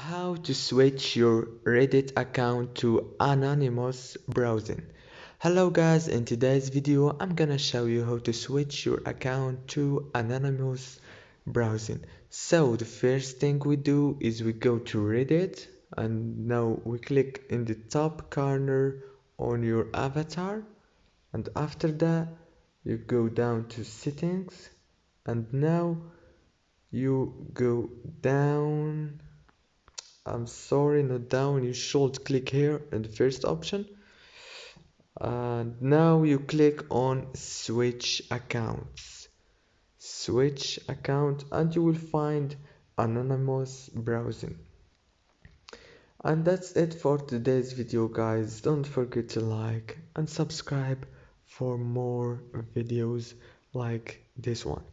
How to switch your Reddit account to anonymous browsing. Hello guys, in today's video I'm gonna show you how to switch your account to anonymous browsing. So the first thing we do is we go to Reddit and now we click in the top corner on your avatar, and after that you go down to settings, and now you go down. I'm sorry, not down. You should click here in the first option, and now you click on switch accounts. Switch account, and you will find anonymous browsing. And that's it for today's video, guys. Don't forget to like and subscribe for more videos like this one.